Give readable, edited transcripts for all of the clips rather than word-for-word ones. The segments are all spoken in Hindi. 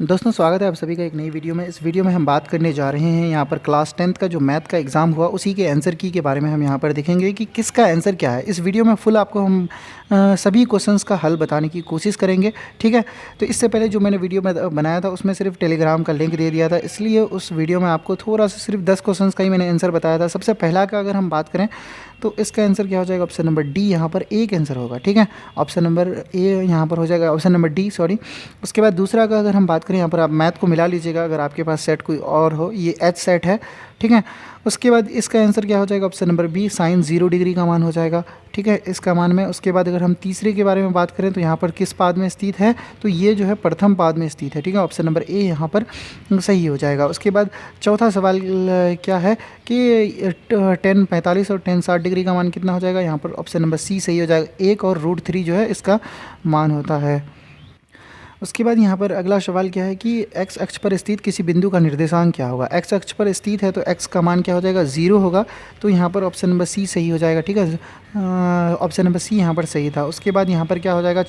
दोस्तों स्वागत है आप सभी का एक नई वीडियो में। इस वीडियो में हम बात करने जा रहे हैं यहाँ पर क्लास 10th का जो मैथ का एग्ज़ाम हुआ उसी के आंसर की के बारे में हम यहाँ पर देखेंगे कि किसका आंसर क्या है। इस वीडियो में फुल आपको हम सभी क्वेश्चंस का हल बताने की कोशिश करेंगे, ठीक है। तो इससे पहले जो मैंने वीडियो में बनाया था उसमें सिर्फ टेलीग्राम का लिंक दे दिया था, इसलिए उस वीडियो में आपको थोड़ा सा सिर्फ 10 क्वेश्चन का ही मैंने आंसर बताया था। सबसे पहला का अगर हम बात करें तो इसका आंसर क्या हो जाएगा, ऑप्शन नंबर डी यहाँ पर एक आंसर होगा, ठीक है। ऑप्शन नंबर ए यहाँ पर हो जाएगा, ऑप्शन नंबर डी सॉरी। उसके बाद दूसरा का अगर हम बात करें, यहाँ पर आप मैथ को मिला लीजिएगा अगर आपके पास सेट कोई और हो, ये एच सेट है, ठीक है। उसके बाद इसका आंसर क्या हो जाएगा, option number B sine 0 degree का मान हो जाएगा, ठीक है, इसका मान में। उसके बाद अगर हम तीसरे के बारे में बात करें तो यहाँ पर किस पाद में स्थित है, तो ये जो है प्रथम पाद में स्थित है, ठीक है। ऑप्शन नंबर ए यहाँ पर सही हो जाएगा। उसके बाद चौथा सवाल क्या है कि tan 45 और tan 60 डिग्री का मान कितना हो जाएगा, यहाँ पर ऑप्शन नंबर सी सही हो जाएगा। 1 और √3 जो है इसका मान होता है। उसके बाद यहाँ पर अगला सवाल क्या है कि x अक्ष पर स्थित किसी बिंदु का निर्देशांक क्या होगा। x अक्ष पर स्थित है तो x का मान क्या हो जाएगा, 0 होगा, तो यहाँ पर ऑप्शन नंबर सी सही हो जाएगा, ठीक है। ऑप्शन नंबर सी यहाँ पर सही था। उसके बाद यहाँ पर क्या हो जाएगा,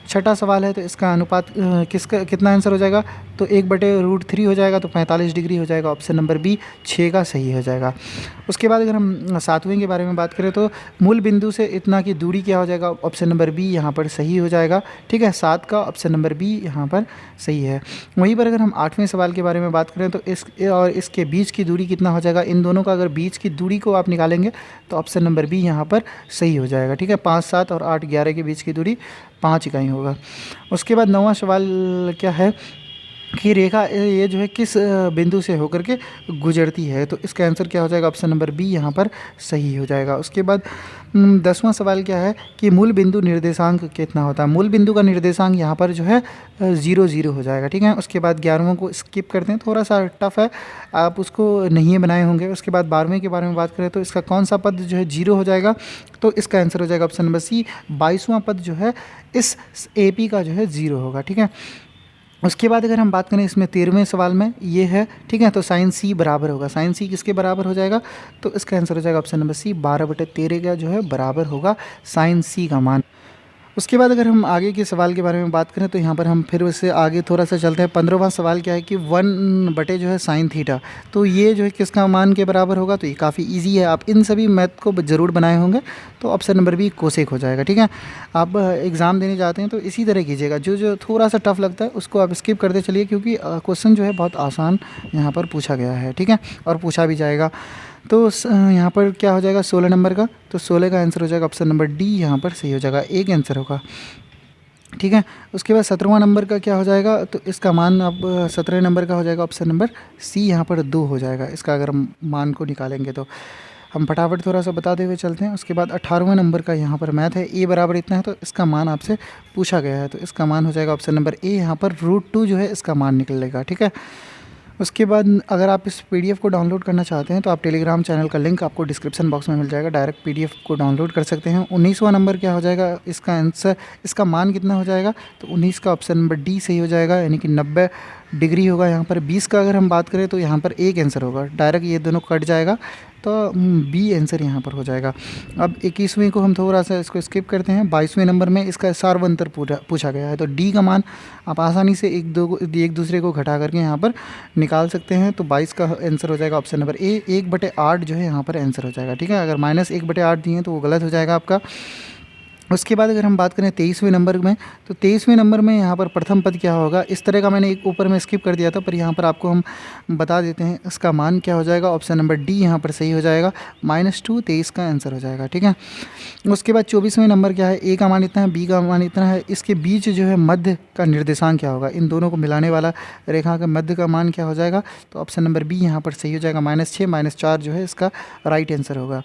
छठा सवाल है तो इसका अनुपात किसका कितना आंसर हो जाएगा, तो 1/√3 हो जाएगा, तो 45 डिग्री हो जाएगा। ऑप्शन नंबर बी 6 का सही हो जाएगा। उसके बाद अगर हम सातवें के बारे में बात करें तो मूल बिंदु से इतना की दूरी क्या हो जाएगा, ऑप्शन नंबर बी यहाँ पर सही हो जाएगा, ठीक है। 7 का ऑप्शन नंबर बी यहाँ पर सही है। वहीं पर अगर हम आठवें सवाल के बारे में बात करें तो इस और इसके बीच की दूरी कितना हो जाएगा, इन दोनों का अगर बीच की दूरी को आप निकालेंगे तो ऑप्शन नंबर बी यहाँ पर सही हो जाएगा, ठीक है। 5, 7 और 8, 11 के बीच की दूरी 5 इकाई होगा। उसके बाद नौवां सवाल क्या है कि रेखा ये जो है किस बिंदु से होकर के गुजरती है, तो इसका आंसर क्या हो जाएगा, ऑप्शन नंबर बी यहाँ पर सही हो जाएगा। उसके बाद 10वां सवाल क्या है कि मूल बिंदु निर्देशांक कितना होता है। मूल बिंदु का निर्देशांक यहाँ पर जो है 0, 0 हो जाएगा, ठीक है। उसके बाद 11वां को स्किप करते हैं, थोड़ा सा टफ है, आप उसको नहीं बनाए होंगे। उसके बाद 12वें के बारे में बात करें तो इसका कौन सा पद जो है 0 हो जाएगा, तो इसका आंसर हो जाएगा ऑप्शन नंबर सी 22वां पद जो है इस AP का जो है 0 होगा, ठीक है। उसके बाद अगर हम बात करें इसमें 13वें सवाल में ये है, ठीक है, तो साइन सी बराबर होगा, साइन सी किसके बराबर हो जाएगा, तो इसका आंसर हो जाएगा ऑप्शन नंबर सी 12/13 का जो है बराबर होगा साइन सी का मान। उसके बाद अगर हम आगे के सवाल के बारे में बात करें तो यहाँ पर हम फिर उससे आगे थोड़ा सा चलते हैं। 15वां सवाल क्या है कि 1 जो है साइन थीटा, तो ये जो है किसका मान के बराबर होगा, तो ये काफ़ी इजी है, आप इन सभी मैथ को ज़रूर बनाए होंगे, तो ऑप्शन नंबर बी कोसेक हो जाएगा, ठीक है। आप एग्ज़ाम देने जाते हैं तो इसी तरह कीजिएगा, जो जो थोड़ा सा टफ लगता है उसको आप स्किप करते चलिए, क्योंकि क्वेश्चन जो है बहुत आसान यहाँ पर पूछा गया है, ठीक है, और पूछा भी जाएगा। तो यहाँ पर क्या हो जाएगा 16 नंबर का, तो 16 का आंसर हो जाएगा ऑप्शन नंबर डी यहाँ पर सही हो जाएगा, एक आंसर होगा, ठीक है। उसके बाद 17वां नंबर का क्या हो जाएगा, तो इसका मान अब 17 नंबर का हो जाएगा ऑप्शन नंबर सी यहाँ पर 2 हो जाएगा, इसका अगर हम मान को निकालेंगे तो। हम फटाफट थोड़ा सा बताते हुए चलते हैं। उसके बाद 18वें नंबर का यहाँ पर मैथ है, ए बराबर इतना है, तो इसका मान आपसे पूछा गया है, तो इसका मान हो जाएगा ऑप्शन नंबर ए यहाँ पर √2 जो है इसका मान निकलेगा, ठीक है। उसके बाद अगर आप इस PDF को डाउनलोड करना चाहते हैं तो आप टेलीग्राम चैनल का लिंक आपको डिस्क्रिप्शन बॉक्स में मिल जाएगा, डायरेक्ट PDF को डाउनलोड कर सकते हैं। 19वां नंबर क्या हो जाएगा, इसका आंसर इसका मान कितना हो जाएगा, तो 19 का ऑप्शन नंबर डी सही हो जाएगा, यानी कि 90 डिग्री होगा यहाँ पर। 20 का अगर हम बात करें तो यहाँ पर एक आंसर होगा, डायरेक्ट ये दोनों कट जाएगा, तो बी आंसर यहाँ पर हो जाएगा। अब 21वें को हम थोड़ा सा इसको स्किप करते हैं। 22वें नंबर में इसका सार्वंतर पूछा गया है, तो डी का मान आप आसानी से एक दूसरे को घटा करके यहाँ पर निकाल सकते हैं, तो 22 का आंसर हो जाएगा ऑप्शन नंबर ए 1/8 जो है यहाँ पर आंसर हो जाएगा, ठीक है। अगर -1/8 दिए तो वो गलत हो जाएगा आपका। उसके बाद अगर हम बात करें 23वें नंबर में, तो 23वें नंबर में यहाँ पर प्रथम पद क्या होगा, इस तरह का मैंने एक ऊपर में स्किप कर दिया था, पर यहाँ पर आपको हम बता देते हैं इसका मान क्या हो जाएगा, ऑप्शन नंबर डी यहाँ पर सही हो जाएगा, -2 23 का आंसर हो जाएगा, ठीक है। उसके बाद 24वें नंबर क्या है, ए का मान इतना है, बी का मान इतना है, इसके बीच जो है मध्य का निर्देशांक क्या होगा, इन दोनों को मिलाने वाला रेखा का मध्य का मान क्या हो जाएगा, तो ऑप्शन नंबर बी यहाँ पर सही हो जाएगा, -6 -4 जो है इसका राइट आंसर होगा।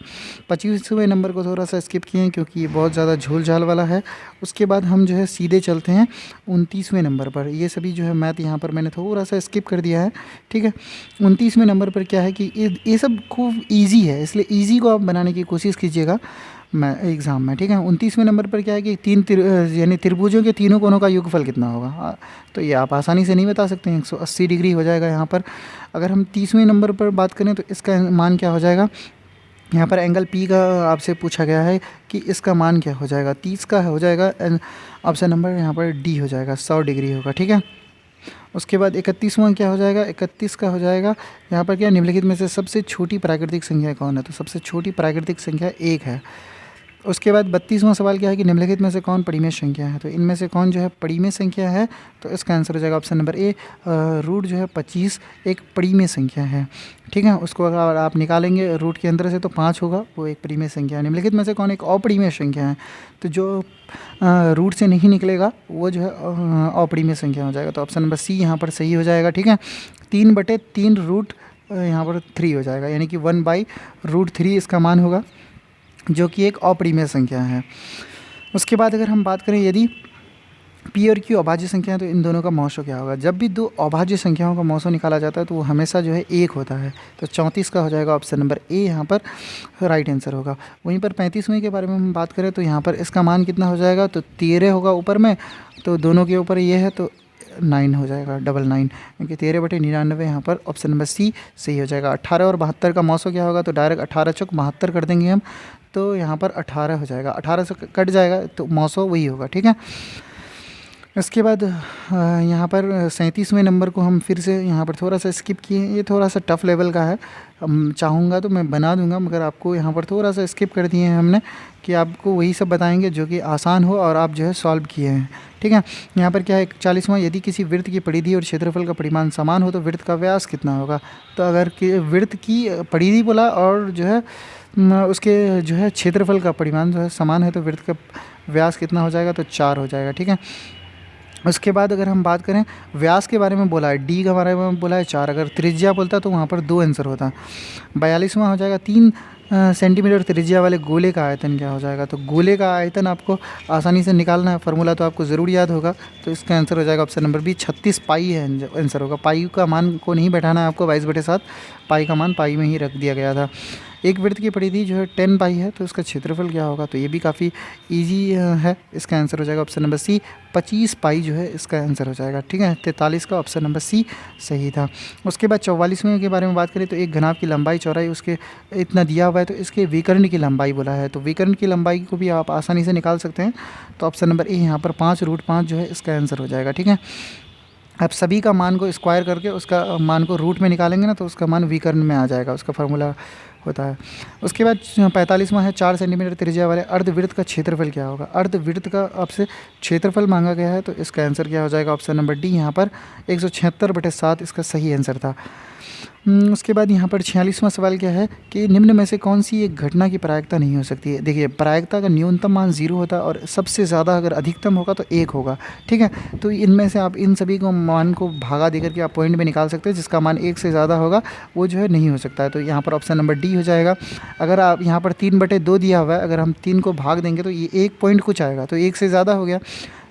25वें नंबर को थोड़ा सा स्किप किए क्योंकि ये बहुत ज़्यादा झोल झाल वाला है। उसके बाद हम जो है सीधे चलते हैं 29वें नंबर पर, ये सभी जो है मैथ यहाँ पर मैंने थोड़ा सा स्किप कर दिया है, ठीक है। 29वें नंबर पर क्या है कि ये सब खूब इजी है, इसलिए इजी को आप बनाने की कोशिश कीजिएगा मैं एग्ज़ाम में, ठीक है। 29वें नंबर पर क्या है कि यानी त्रिभुजों के तीनों कोनों का योगफल कितना होगा, तो ये आप आसानी से नहीं बता सकते हैं, 180 डिग्री हो जाएगा यहाँ पर। अगर हम 30वें नंबर पर बात करें तो इसका मान क्या हो जाएगा, यहाँ पर एंगल पी का आपसे पूछा गया है कि इसका मान क्या हो जाएगा, 30 का हो जाएगा, ऑप्शन नंबर यहाँ पर डी हो जाएगा, 100 डिग्री होगा, ठीक है। उसके बाद 31वां क्या हो जाएगा, 31 का हो जाएगा यहाँ पर क्या, निम्नलिखित में से सबसे छोटी प्राकृतिक संख्या कौन है, तो सबसे छोटी प्राकृतिक संख्या 1 है। उसके बाद 32वां सवाल क्या है कि निम्नलिखित में से कौन परिमेय संख्या है, तो इनमें से कौन जो है परिमेय संख्या है, तो इसका आंसर हो जाएगा ऑप्शन नंबर ए, रूट जो है 25 एक परिमेय संख्या है। ठीक है, उसको अगर आप निकालेंगे रूट के अंदर से तो 5 होगा, वो एक परिमेय संख्या है। निम्नलिखित में से कौन एक अपरिमेय संख्या है, तो जो रूट से नहीं निकलेगा वो जो है अपरिमेय संख्या हो जाएगा, तो ऑप्शन नंबर सी यहाँ पर सही हो जाएगा। ठीक है, 3/3 रूट यहाँ पर 3 हो जाएगा, यानी कि 1/√3 इसका मान होगा, जो कि एक अपरिमेय संख्या है। उसके बाद अगर हम बात करें यदि पी और क्यू अभाज्य संख्या है तो इन दोनों का मौसो क्या होगा। जब भी दो अभाज्य संख्याओं का मौसो निकाला जाता है तो वो हमेशा जो है 1 होता है, तो 34 का हो जाएगा ऑप्शन नंबर ए यहाँ पर राइट आंसर होगा। वहीं पर 35वें के बारे में हम बात करें तो यहाँ पर इसका मान कितना हो जाएगा, तो 13 होगा ऊपर में, तो दोनों के ऊपर ये है तो 9 हो जाएगा, 99, क्योंकि 13/99 यहाँ पर ऑप्शन नंबर सी सही हो जाएगा। 18 और 72 का मौसो क्या होगा, तो डायरेक्ट 18 चौक 72 कर देंगे हम, तो यहाँ पर 18 हो जाएगा, 18 से कट जाएगा तो मौसो वही होगा। ठीक है, इसके बाद यहाँ पर 37वें नंबर को हम फिर से यहाँ पर थोड़ा सा स्किप किए, ये थोड़ा सा टफ़ लेवल का है, चाहूँगा तो मैं बना दूंगा, मगर आपको यहाँ पर थोड़ा सा स्किप कर दिए हैं हमने कि आपको वही सब बताएंगे जो कि आसान हो और आप जो है सॉल्व किए हैं। ठीक है, यहाँ पर क्या है 41वां, यदि किसी वृत्त की परिधि और क्षेत्रफल का परिमाण समान हो तो वृत्त का व्यास कितना होगा। तो अगर वृत्त की परिधि बोला और जो है उसके जो है क्षेत्रफल का परिमाण जो है समान है तो वृत्त का व्यास कितना हो जाएगा, तो 4 हो जाएगा। ठीक है, उसके बाद अगर हम बात करें व्यास के बारे में बोला है, डी के बारे में बोला है 4, अगर त्रिज्या बोलता तो वहाँ पर 2 आंसर होता। 42वां हो जाएगा 3 सेंटीमीटर त्रिज्या वाले गोले का आयतन क्या हो जाएगा। तो गोले का आयतन आपको आसानी से निकालना है, फार्मूला तो आपको ज़रूर याद होगा, तो इसका आंसर हो जाएगा ऑप्शन नंबर बी 36 पाई है आंसर होगा। पाई का मान को नहीं बैठाना है आपको, 22/7 पाई का मान पाई में ही रख दिया गया था। एक वृत्त की परिधि जो है 10 पाई है, तो इसका क्षेत्रफल क्या होगा, तो ये भी काफ़ी इजी है, इसका आंसर हो जाएगा ऑप्शन नंबर सी 25 पाई जो है इसका आंसर हो जाएगा। ठीक है, 43 का ऑप्शन नंबर सी सही था। उसके बाद 44वें के बारे में बात करें तो एक घनाभ की लंबाई चौड़ाई उसके इतना दिया हुआ है, तो इसके विकर्ण की लंबाई बोला है, तो विकर्ण की लंबाई को भी आप आसानी से निकाल सकते हैं, तो ऑप्शन नंबर ए यहाँ पर 5√5 जो है इसका आंसर हो जाएगा। ठीक है, आप सभी का मान को स्क्वायर करके उसका मान को रूट में निकालेंगे ना, तो उसका मान विकर्ण में आ जाएगा, उसका फार्मूला होता है। उसके बाद 45वां है 4 सेंटीमीटर त्रिज्या वाले अर्धवृत्त का क्षेत्रफल क्या होगा। अर्धवृत्त का आपसे क्षेत्रफल मांगा गया है, तो इसका आंसर क्या हो जाएगा, ऑप्शन नंबर डी यहाँ पर 176/7 इसका सही आंसर था। उसके बाद यहाँ पर 46वां सवाल क्या है कि निम्न में से कौन सी एक घटना की प्रायिकता नहीं हो सकती है। देखिए, प्रायिकता का न्यूनतम मान 0 होता है और सबसे ज़्यादा अगर अधिकतम होगा तो 1 होगा। ठीक है, तो इनमें से आप इन सभी को मान को भागा देकर के आप पॉइंट में निकाल सकते हैं, जिसका मान 1 से ज़्यादा होगा वो जो है नहीं हो सकता है, तो यहाँ पर ऑप्शन नंबर डी हो जाएगा। अगर आप यहाँ पर 3/2 दिया हुआ है, अगर हम 3 को भाग देंगे तो ये 1 पॉइंट कुछ आएगा, तो 1 से ज़्यादा हो गया,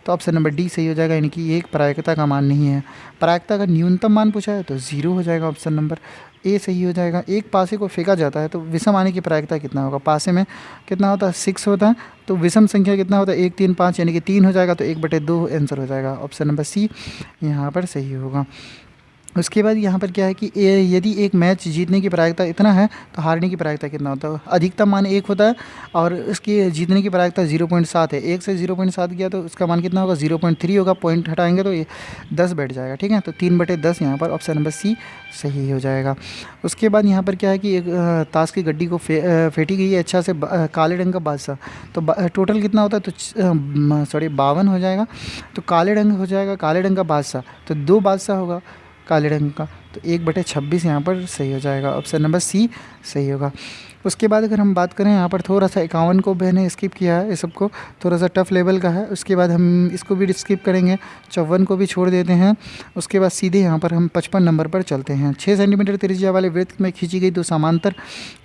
तो ऑप्शन नंबर डी सही हो जाएगा, यानी कि ये एक प्रायिकता का मान नहीं है। प्रायिकता का न्यूनतम मान पूछा है तो 0 हो जाएगा, ऑप्शन नंबर ए सही हो जाएगा। एक पासे को फेंका जाता है तो विषम आने की प्रायिकता कितना होगा, पासे में कितना होता है 6 होता है, तो विषम संख्या कितना होता है 1 3 5, यानी कि 3 हो जाएगा, तो 1/2 आंसर हो जाएगा, ऑप्शन नंबर सी यहाँ पर सही होगा। उसके बाद यहाँ पर क्या है कि यदि एक मैच जीतने की प्रायिकता इतना है तो हारने की प्रायिकता कितना होता है। अधिकतम मान 1 होता है और इसकी जीतने की प्रायिकता 0.7 है। 1 से 0.7 गया तो उसका मान कितना होगा, 0.3 होगा, पॉइंट हटाएंगे तो ये 10 बैठ जाएगा। ठीक है, तो 3/10 यहाँ पर ऑप्शन नंबर सी सही हो जाएगा। उसके बाद यहाँ पर क्या है कि एक ताश की गड्डी को फेंटी गई है अच्छा से काले रंग का बादशाह, तो टोटल कितना होता है, तो 52 हो जाएगा, तो काले रंग हो जाएगा, काले रंग का बादशाह, तो 2 बादशाह होगा काले रंग का, तो 1/26 यहाँ पर सही हो जाएगा, ऑप्शन नंबर सी सही होगा। उसके बाद अगर हम बात करें यहाँ पर थोड़ा सा 51 को मैंने स्किप किया है, ये सबको थोड़ा सा टफ लेवल का है, उसके बाद हम इसको भी स्किप करेंगे, 54 को भी छोड़ देते हैं। उसके बाद सीधे यहाँ पर हम 55 नंबर पर चलते हैं। 6 सेंटीमीटर त्रिज्या वाले वृत्त में खींची गई 2 समांतर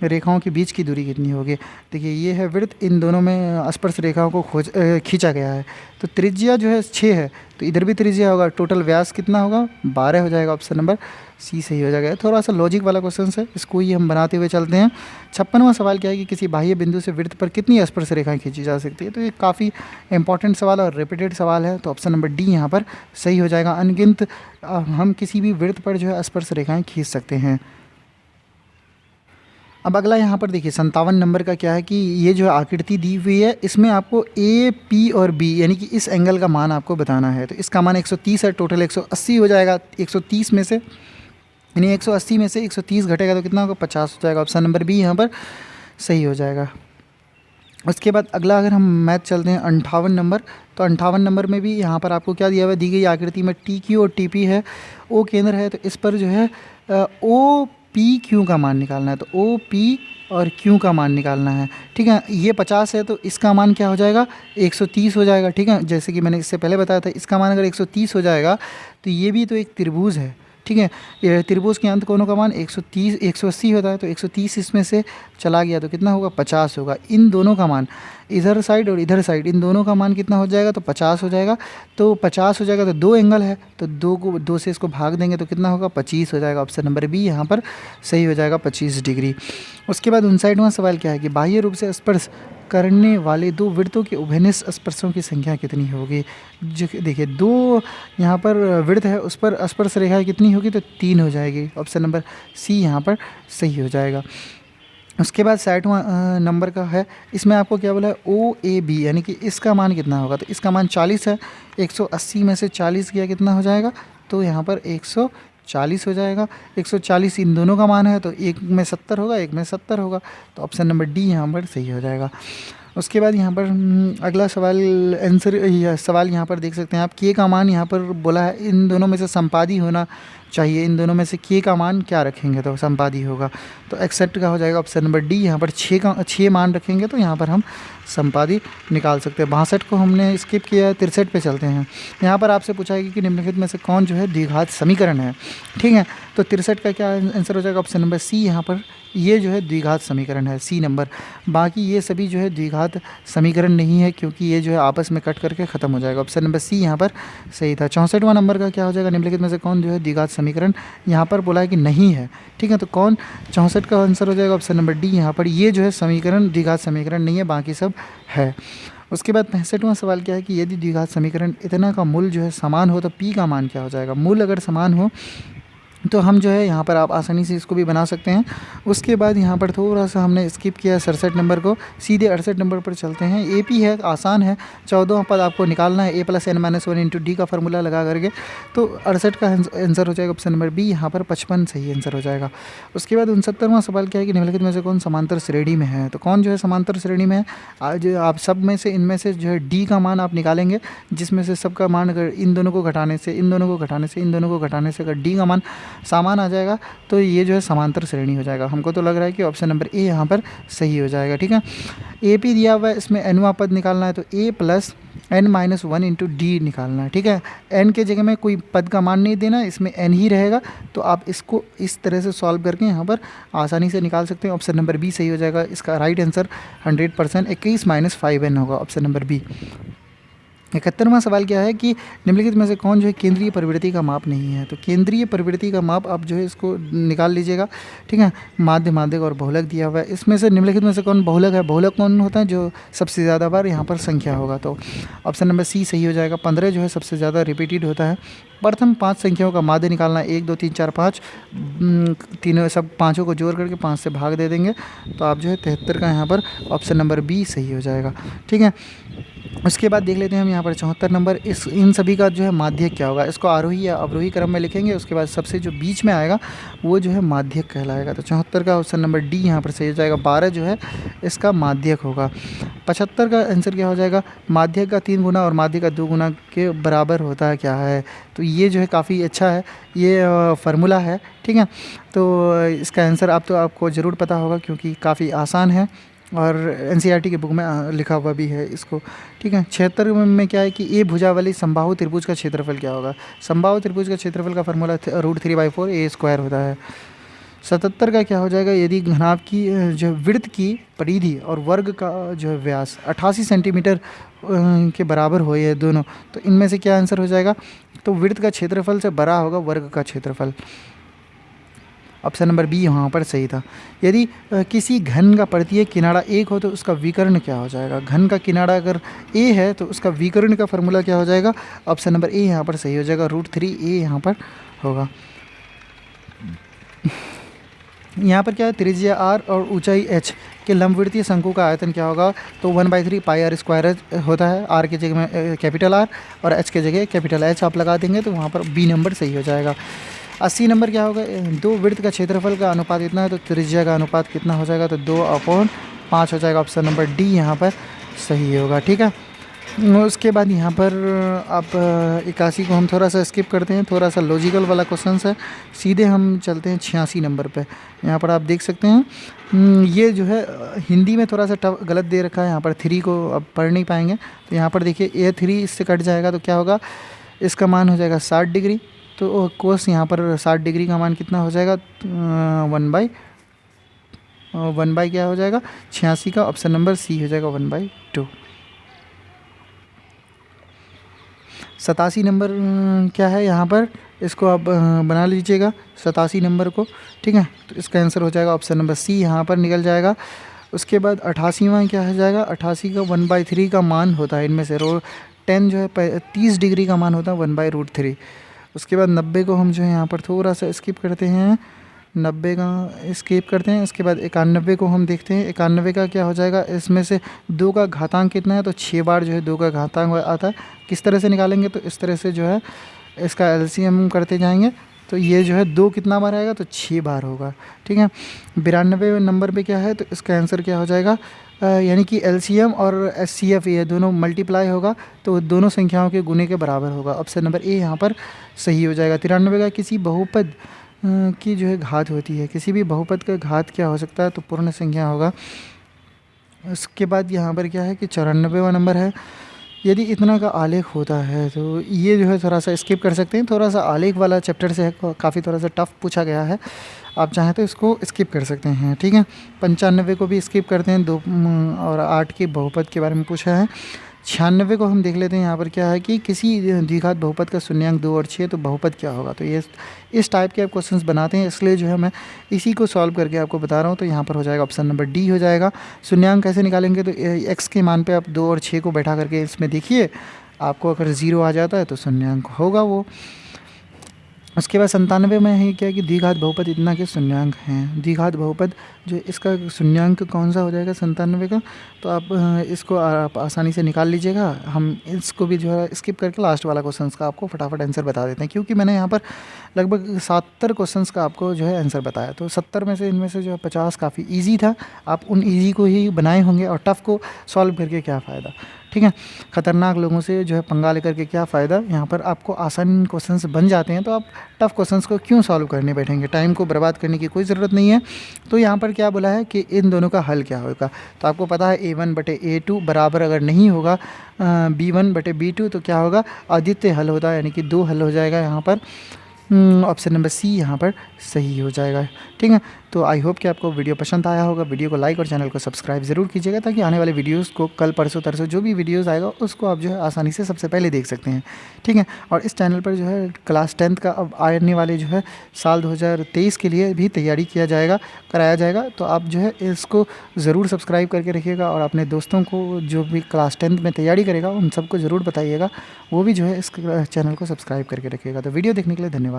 रेखाओं के बीच की दूरी कितनी होगी। देखिए, ये है वृत्त, इन दोनों में स्पर्श रेखाओं को खींचा गया है, तो त्रिज्या जो है 6 है, तो इधर भी त्रिज्या होगा, टोटल व्यास कितना होगा 12 हो जाएगा, ऑप्शन नंबर सी सही हो जाएगा। थोड़ा सा लॉजिक वाला क्वेश्चन है, इसको ही हम बनाते हुए चलते हैं। 56वां सवाल क्या है कि किसी बाह्य बिंदु से वृत्त पर कितनी स्पर्श रेखाएं खींची जा सकती है। तो ये काफ़ी इंपॉर्टेंट सवाल और रिपीटेड सवाल है, तो ऑप्शन नंबर डी यहाँ पर सही हो जाएगा। अनगिनत हम किसी भी वृत्त पर जो है स्पर्श रेखाएं खींच सकते हैं। अब अगला यहाँ पर देखिए 57 नंबर का क्या है कि ये जो आकृति दी हुई है इसमें आपको ए पी और बी यानी कि इस एंगल का मान आपको बताना है। तो इसका मान 130 है, टोटल 180 हो जाएगा। 130 में से यानी 180 में से 130 घटेगा तो कितना होगा, 50 हो जाएगा। ऑप्शन नंबर बी यहाँ पर सही हो जाएगा। उसके बाद अगला अगर हम मैथ चलते हैं 58 नंबर, तो 58 नंबर में भी यहाँ पर आपको क्या दिया हुआ है, दी गई आकृति में टी क्यू और टी पी है, ओ केंद्र है, तो इस पर जो है ओ पी क्यू का मान निकालना है। तो ओ पी और क्यू का मान निकालना है। ठीक है, ये 50 है तो इसका मान क्या हो जाएगा, 130 हो जाएगा। ठीक है, जैसे कि मैंने इससे पहले बताया था, इसका मान अगर 130 हो जाएगा तो ये भी तो एक त्रिभुज है। ठीक है, ये त्रिभुज के अंत कोणों का मान 130 180 होता है, तो 130 इसमें से चला गया तो कितना होगा, 50 होगा। इन दोनों का मान, इधर साइड और इधर साइड, इन दोनों का मान कितना हो जाएगा, तो 50 हो जाएगा। तो 50 हो जाएगा तो दो एंगल है, तो दो से इसको भाग देंगे तो कितना होगा, 25 हो जाएगा। ऑप्शन नंबर बी यहाँ पर सही हो जाएगा, 25 डिग्री। उसके बाद 59वां सवाल क्या है कि बाह्य रूप से स्पर्श करने वाले दो वृत्तों के उभयनिष्ठ स्पर्शों की संख्या कितनी होगी। देखिए दो यहाँ पर वृत्त है, उस पर स्पर्श रेखा कितनी होगी, तो 3 हो जाएगी। ऑप्शन नंबर सी यहाँ पर सही हो जाएगा। उसके बाद 60वां नंबर का है, इसमें आपको क्या बोला है, ओ ए बी यानी कि इसका मान कितना होगा, तो इसका मान 40 है। 180 में से 40 किया कितना हो जाएगा, तो यहाँ पर 140 हो जाएगा। 140 इन दोनों का मान है, तो एक में 70 होगा, एक में 70 होगा, तो ऑप्शन नंबर डी यहाँ पर सही हो जाएगा। उसके बाद यहाँ पर अगला सवाल सवाल यहाँ पर देख सकते हैं आप, के का मान यहाँ पर बोला है, इन दोनों में से संपादी होना चाहिए। इन दोनों में से के का मान क्या रखेंगे तो संपादी होगा, तो एक्सेप्ट का हो जाएगा। ऑप्शन नंबर डी यहाँ पर 6 मान रखेंगे तो यहाँ पर हम संपादी निकाल सकते हैं। 62 को हमने स्किप किया, 63 पे चलते हैं। यहाँ पर आपसे पूछा है कि निम्नलिखित में से कौन जो है द्विघात समीकरण है। ठीक है, तो 63 का क्या आंसर हो जाएगा, ऑप्शन नंबर सी यहाँ पर ये जो है द्विघात समीकरण है, सी नंबर। बाकी ये सभी जो है द्विघात समीकरण नहीं है, क्योंकि ये जो है आपस में कट करके ख़त्म हो जाएगा। ऑप्शन नंबर सी यहाँ पर सही था। 64वां नंबर का क्या हो जाएगा, निम्नलिखित में से कौन जो है द्विघात समीकरण, यहाँ पर बोला है कि नहीं है। ठीक है, तो कौन 64 का आंसर हो जाएगा, ऑप्शन नंबर डी यहाँ पर ये जो है समीकरण द्विघात समीकरण नहीं है, बाकी सब है। उसके बाद 65वां सवाल क्या है कि यदि द्विघात समीकरण इतना का मूल जो है समान हो तो पी का मान क्या हो जाएगा। मूल अगर समान हो तो हम जो है यहाँ पर आप आसानी से इसको भी बना सकते हैं। उसके बाद यहाँ पर थोड़ा सा हमने स्किप किया 67 नंबर को, सीधे 68 नंबर पर चलते हैं। ए पी है, आसान है, 14वां पद आपको निकालना है, a + n - 1 × d का फार्मूला लगा करके, तो 68 का आंसर हो जाएगा ऑप्शन नंबर बी यहाँ पर 55 सही आंसर हो जाएगा। उसके बाद 69वां सवाल क्या है कि निम्नलिखित में से कौन समांतर श्रेणी में है। तो कौन जो है समांतर श्रेणी में है, आज आप सब में से इनमें से जो है डी का मान आप निकालेंगे, जिसमें से सबका मान अगर इन दोनों को घटाने से, इन दोनों को घटाने से, इन दोनों को घटाने से अगर डी का मान सामान आ जाएगा तो ये जो है समांतर श्रेणी हो जाएगा। हमको तो लग रहा है कि ऑप्शन नंबर ए यहाँ पर सही हो जाएगा। ठीक है, ए पी दिया हुआ है, इसमें एनवां पद निकालना है, तो a + n - 1 × d निकालना है। ठीक है, n के जगह में कोई पद का मान नहीं देना, इसमें n ही रहेगा, तो आप इसको इस तरह से सॉल्व करके यहाँ पर आसानी से निकाल सकते हैं। ऑप्शन नंबर बी सही हो जाएगा। इसका राइट आंसर 100% 21 - 5n होगा, ऑप्शन नंबर बी। 71वां सवाल क्या है कि निम्नलिखित में से कौन जो है केंद्रीय प्रवृत्ति का माप नहीं है। तो केंद्रीय प्रवृत्ति का माप आप जो है इसको निकाल लीजिएगा। ठीक है, माध्य, माध्यक और बहुलक दिया हुआ है, इसमें से निम्नलिखित में से कौन बहुलक है। बहुलक कौन होता है, जो सबसे ज़्यादा बार यहाँ पर संख्या होगा, तो ऑप्शन नंबर सी सही हो जाएगा। 15 जो है सबसे ज़्यादा रिपीटेड होता है। प्रथम 5 संख्याओं का माध्य निकालना, 1 2 3 4 5, तीनों सब पाँचों को जोड़ करके 5 से भाग दे देंगे, तो आप जो है 73 का यहाँ पर ऑप्शन नंबर बी सही हो जाएगा। ठीक है, उसके बाद देख लेते हैं हम यहाँ पर 74 नंबर, इन सभी का जो है माध्यक क्या होगा। इसको आरोही या अवरोही क्रम में लिखेंगे, उसके बाद सबसे जो बीच में आएगा वो जो है माध्यक कहलाएगा। तो 74 का ऑप्शन नंबर डी यहाँ पर सही हो जाएगा। 12 जो है इसका माध्यक होगा। 75 का आंसर क्या हो जाएगा, माध्यक का 3 गुना और माध्यक का 2 गुना के बराबर होता है क्या है। तो ये जो है काफ़ी अच्छा है, ये फार्मूला है। ठीक है, तो इसका आंसर आपको ज़रूर पता होगा, क्योंकि काफ़ी आसान है और एनसीईआरटी की बुक में लिखा हुआ भी है इसको। ठीक है, 76 में क्या है कि ए भुजा वाली समबाहु त्रिभुज का क्षेत्रफल क्या होगा। समबाहु त्रिभुज का क्षेत्रफल का फार्मूला √3/4 a² होता है। 77 का क्या हो जाएगा, यदि घनाभ की जो वृत्त की परिधि और वर्ग का जो है व्यास 88 सेंटीमीटर के बराबर हो ये दोनों, तो इनमें से क्या आंसर हो जाएगा, तो वृत्त का क्षेत्रफल से बड़ा होगा वर्ग का क्षेत्रफल। ऑप्शन नंबर बी यहाँ पर सही था। यदि किसी घन का प्रत्येक किनारा 1 हो तो उसका विकर्ण क्या हो जाएगा। घन का किनारा अगर a है तो उसका विकर्ण का फार्मूला क्या हो जाएगा, ऑप्शन नंबर ए यहाँ पर सही हो जाएगा। √3a यहाँ पर होगा। यहाँ पर क्या है, त्रिज्या r और ऊंचाई h के लंबवृत्तीय शंकु का आयतन क्या होगा, तो 1/3 पाई आर स्क्वायर होता है। r की जगह में कैपिटल R और h की जगह कैपिटल H आप लगा देंगे तो वहाँ पर b नंबर सही हो जाएगा। 80 नंबर क्या होगा, दो वृत्त का क्षेत्रफल का अनुपात इतना है तो त्रिज्या का अनुपात कितना हो जाएगा, तो 2/5 हो जाएगा। ऑप्शन नंबर डी यहाँ पर सही होगा। ठीक है, उसके बाद यहाँ पर आप 81 को हम थोड़ा सा स्किप करते हैं, थोड़ा सा लॉजिकल वाला क्वेश्चन है। सीधे हम चलते हैं 86 नंबर पे। यहाँ पर आप देख सकते हैं ये जो है हिंदी में थोड़ा सा टफ गलत दे रखा है। यहाँ पर 3 को अब पढ़ नहीं पाएंगे, तो यहाँ पर देखिए A3 इससे कट जाएगा तो क्या होगा, इसका मान हो जाएगा 60 डिग्री। तो कोस यहाँ पर 60 डिग्री का मान कितना हो जाएगा, 1/1 क्या हो जाएगा 86 का। ऑप्शन नंबर सी हो जाएगा 1/2। 87 नंबर क्या है यहाँ पर, इसको आप बना लीजिएगा 87 नंबर को। ठीक है, तो इसका आंसर हो जाएगा ऑप्शन नंबर सी यहाँ पर निकल जाएगा। उसके बाद 88वां क्या हो जाएगा, 88 का 1/3 का मान होता है इनमें से। 10 जो है 30 डिग्री का मान होता है 1/√3। उसके बाद 90 को हम जो है यहाँ पर थोड़ा सा स्किप करते हैं, 90 का स्किप करते हैं। उसके बाद 91 को हम देखते हैं। 91 का क्या हो जाएगा, इसमें से 2 का घातांक कितना है, तो 6 बार जो है 2 का घातांक आता है। किस तरह से निकालेंगे, तो इस तरह से जो है इसका एलसीएम करते जाएंगे तो ये जो है 2 कितना बार आएगा, तो 6 बार होगा। ठीक है, 92 नंबर पे क्या है, तो इसका आंसर क्या हो जाएगा, यानी कि एलसीएम और एचसीएफ ये दोनों मल्टीप्लाई होगा तो दोनों संख्याओं के गुने के बराबर होगा। ऑप्शन नंबर ए यहाँ पर सही हो जाएगा। 93 का किसी बहुपद की जो है घात होती है, किसी भी बहुपद का घात क्या हो सकता है, तो पूर्ण संख्या होगा। उसके बाद यहाँ पर क्या है कि 94वां नंबर है, यदि इतना का आलेख होता है, तो ये जो है थोड़ा सा स्किप कर सकते हैं। थोड़ा सा आलेख वाला चैप्टर से है, काफ़ी थोड़ा सा टफ पूछा गया है, आप चाहें तो इसको स्किप कर सकते हैं। ठीक है, 95 को भी स्किप करते हैं, 2 और 8 के बहुपद के बारे में पूछा है। 96 को हम देख लेते हैं। यहाँ पर क्या है कि किसी द्विघात बहुपद का शून्यांक 2 और 6 तो बहुपद क्या होगा, तो ये इस टाइप के आप क्वेश्चंस बनाते हैं, इसलिए जो है मैं इसी को सॉल्व करके आपको बता रहा हूँ। तो यहाँ पर हो जाएगा ऑप्शन नंबर डी हो जाएगा। शून्यांक कैसे निकालेंगे, तो एक्स के मान पे आप 2 और 6 को बैठा करके इसमें देखिए, आपको अगर 0 आ जाता है तो शून्यांक होगा वो। उसके बाद 97 में है क्या कि द्विघात बहुपद इतना के शून्यांक हैं। द्विघात बहुपद जो इसका शून्यांक कौन सा हो जाएगा 97 का, तो आप इसको आप आसानी से निकाल लीजिएगा। हम इसको भी जो है स्किप करके लास्ट वाला क्वेश्चन का आपको फटाफट आंसर बता देते हैं, क्योंकि मैंने यहाँ पर लगभग 70 क्वेश्चन का आपको जो है आंसर बताया। तो 70 में से इनमें से जो है 50 काफ़ी ईजी था, आप उन ईजी को ही बनाए होंगे, और टफ़ को सॉल्व करके क्या फ़ायदा। ठीक है, ख़तरनाक लोगों से जो है पंगा लेकर के क्या फ़ायदा। यहाँ पर आपको आसान क्वेश्चंस बन जाते हैं, तो आप टफ़ क्वेश्चंस को क्यों सॉल्व करने बैठेंगे, टाइम को बर्बाद करने की कोई ज़रूरत नहीं है। तो यहाँ पर क्या बोला है कि इन दोनों का हल क्या होगा, तो आपको पता है A1/A2 बराबर अगर नहीं होगा B1/B2 तो क्या होगा, आदित्य हल होता है, यानी कि 2 हल हो जाएगा यहाँ पर। ऑप्शन नंबर सी यहाँ पर सही हो जाएगा। ठीक है, तो आई होप कि आपको वीडियो पसंद आया होगा। वीडियो को लाइक और चैनल को सब्सक्राइब ज़रूर कीजिएगा, ताकि आने वाले वीडियोस को कल परसों तरसों जो भी वीडियोस आएगा उसको आप जो है आसानी से सबसे पहले देख सकते हैं। ठीक है, और इस चैनल पर जो है क्लास 10th का अब आने वाले जो है साल 2023 के लिए भी तैयारी कराया जाएगा। तो आप जो है इसको ज़रूर सब्सक्राइब करके रखिएगा, और अपने दोस्तों को जो भी क्लास 10th में तैयारी करेगा उन सबको ज़रूर बताइएगा, वो भी जो है इस चैनल को सब्सक्राइब करके रखिएगा। तो वीडियो देखने के लिए धन्यवाद।